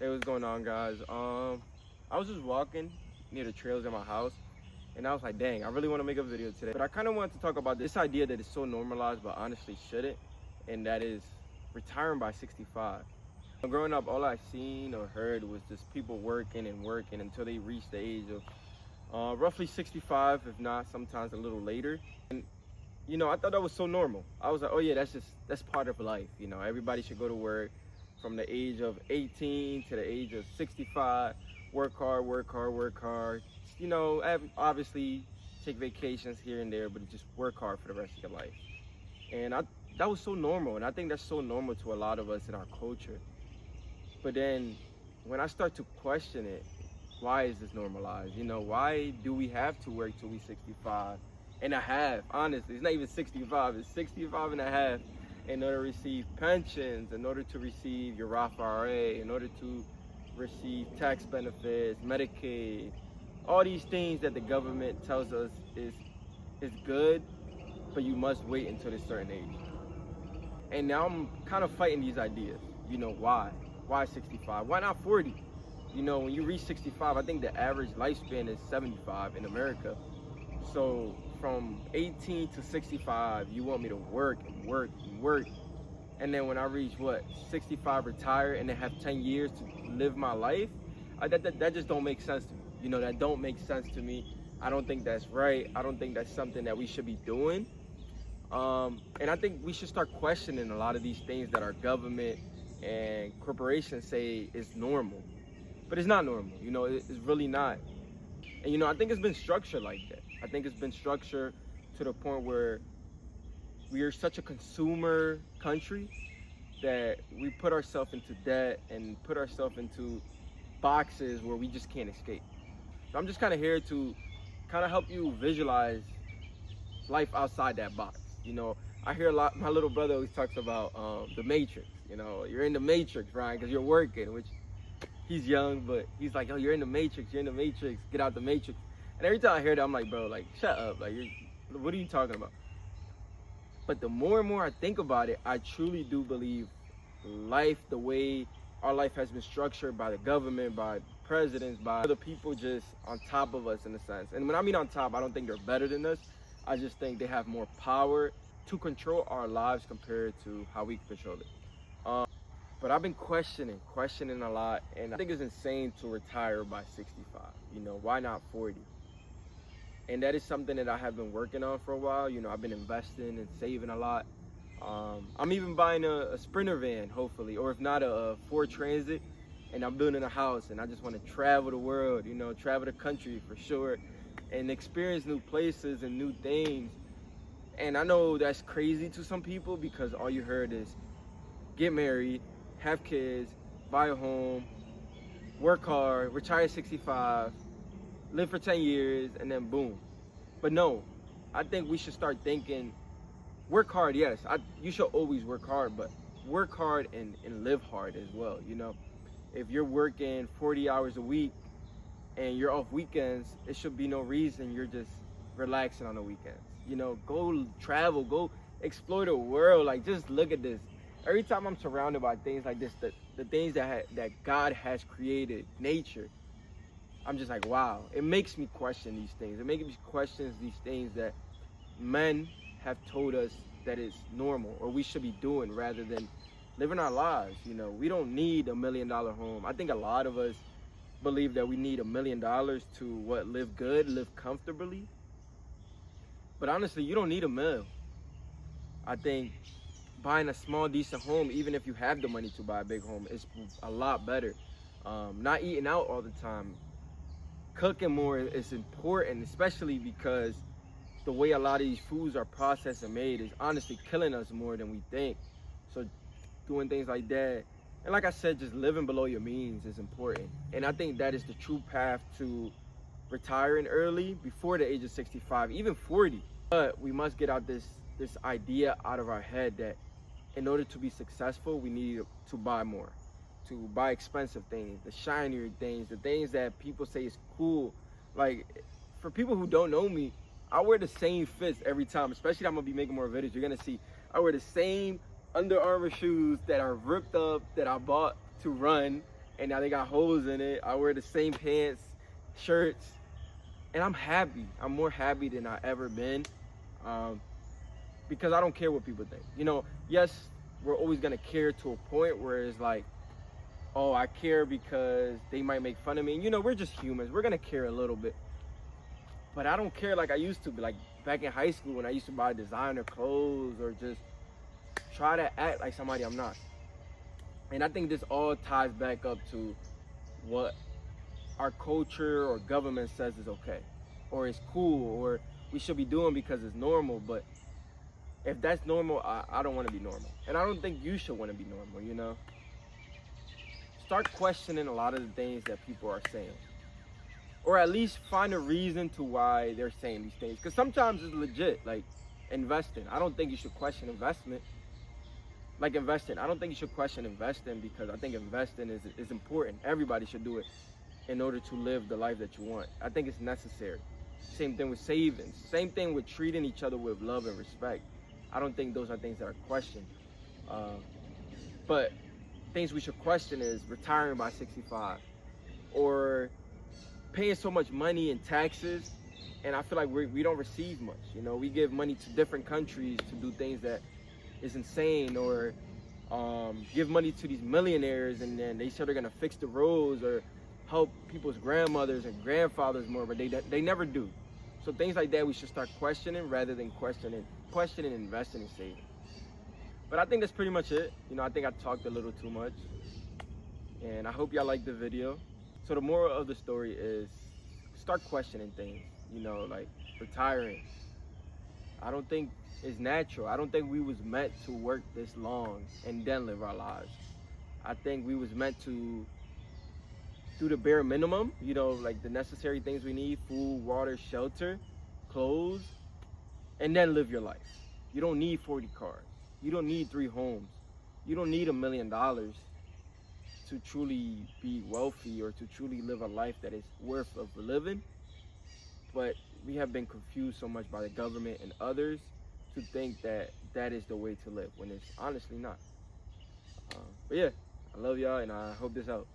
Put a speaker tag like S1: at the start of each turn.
S1: Hey, what's going on, guys? I was just walking near the trails in my house, and I was like, dang, I really want to make a video today. But I kind of wanted to talk about this idea that is so normalized, but honestly shouldn't, and that is retiring by 65. Growing up, all I seen or heard was just people working and working until they reach the age of roughly 65, if not sometimes a little later. And I thought that was so normal. I was like, oh yeah, that's part of life. Everybody should go to work from the age of 18 to the age of 65. Work hard, work hard, work hard. Obviously take vacations here and there, but just work hard for the rest of your life. And that was so normal, and I think that's so normal to a lot of us in our culture. But then when I start to question it, why is this normalized? Why do we have to work till we 65 and a half? Honestly, it's not even 65, it's 65 and a half in order to receive pensions, in order to receive your Roth IRA, in order to receive tax benefits, Medicaid, all these things that the government tells us is good, but you must wait until a certain age. And now I'm kind of fighting these ideas. Why? Why 65? Why not 40? When you reach 65, I think the average lifespan is 75 in America. So from 18 to 65, you want me to work and work and work. And then when I reach 65, retire, and then have 10 years to live my life, that just don't make sense to me. That don't make sense to me. I don't think that's right. I don't think that's something that we should be doing. And I think we should start questioning a lot of these things that our government and corporations say is normal. But it's not normal, it's really not. And I think it's been structured like that. I think it's been structured to the point where we are such a consumer country that we put ourselves into debt and put ourselves into boxes where we just can't escape. So I'm just kind of here to kind of help you visualize life outside that box. I hear a lot, my little brother always talks about the Matrix. You're in the Matrix, Ryan, because you're working, which he's young, but he's like, oh, you're in the Matrix, get out the Matrix. And every time I hear that, I'm like, bro, like, shut up, like, what are you talking about? But the more and more I think about it, I truly do believe life, the way our life has been structured by the government, by presidents, by other people just on top of us in a sense. And when I mean on top, I don't think they're better than us. I just think they have more power to control our lives compared to how we control it. But I've been questioning a lot, and I think it's insane to retire by 65. Why not 40? And that is something that I have been working on for a while. I've been investing and saving a lot. I'm even buying a Sprinter van, hopefully, or if not, a Ford Transit. And I'm building a house, and I just want to travel the world, travel the country for sure, and experience new places and new things. And I know that's crazy to some people because all you heard is get married, have kids, buy a home, work hard, retire at 65, live for 10 years, and then boom. But no, I think we should start thinking, work hard, yes. You should always work hard, but work hard and live hard as well. If you're working 40 hours a week and you're off weekends, it should be no reason you're just relaxing on the weekends. Go travel, go explore the world. Like, just look at this. Every time I'm surrounded by things like this, the things that God has created, nature, I'm just like, wow. It makes me question these things. It makes me question these things that men have told us that is normal or we should be doing rather than living our lives. We don't need $1 million home. I think a lot of us believe that we need $1 million to live good, live comfortably. But honestly, you don't need $1 million. I think buying a small, decent home, even if you have the money to buy a big home, is a lot better. Not eating out all the time. Cooking more is important, especially because the way a lot of these foods are processed and made is honestly killing us more than we think. So doing things like that, and like I said, just living below your means is important. And I think that is the true path to retiring early, before the age of 65, even 40. But we must get out this idea out of our head that in order to be successful, we need to buy more, to buy expensive things, the shinier things, the things that people say is cool. Like, for people who don't know me, I wear the same fits every time, especially I'm gonna be making more videos. You're gonna see I wear the same Under Armour shoes that are ripped up that I bought to run, and now they got holes in it. I wear the same pants, shirts, and I'm happy. I'm more happy than I ever been, because I don't care what people think. You know, yes, we're always gonna care to a point where it's like, oh, I care because they might make fun of me. And, you know, we're just humans. We're gonna care a little bit, but I don't care like I used to. Like back in high school when I used to buy designer clothes or just try to act like somebody I'm not. And I think this all ties back up to what our culture or government says is okay, or it's cool, or we should be doing because it's normal. But if that's normal, I don't want to be normal. And I don't think you should want to be normal, you know? Start questioning a lot of the things that people are saying. Or at least find a reason to why they're saying these things. Because sometimes it's legit, like investing. I don't think you should question investment. Like investing, I don't think you should question investing, because I think investing is important. Everybody should do it in order to live the life that you want. I think it's necessary. Same thing with savings. Same thing with treating each other with love and respect. I don't think those are things that are questioned. But things we should question is retiring by 65, or paying so much money in taxes, and I feel like we don't receive much. You know, we give money to different countries to do things that is insane, or give money to these millionaires, and then they say they're gonna fix the roads or help people's grandmothers and grandfathers more, but they never do. So things like that we should start questioning rather than questioning, investing, and saving. But I think that's pretty much it. You know, I think I talked a little too much, and I hope y'all liked the video. So the moral of the story is start questioning things, you know, like retiring. I don't think it's natural. I don't think we was meant to work this long and then live our lives. I think we was meant to do the bare minimum, you know, like the necessary things we need: food, water, shelter, clothes, and then live your life. You don't need 40 cars. You don't need 3 homes. You don't need $1 million to truly be wealthy or to truly live a life that is worth of living. But we have been confused so much by the government and others to think that that is the way to live, when it's honestly not. But yeah, I love y'all, and I hope this helped.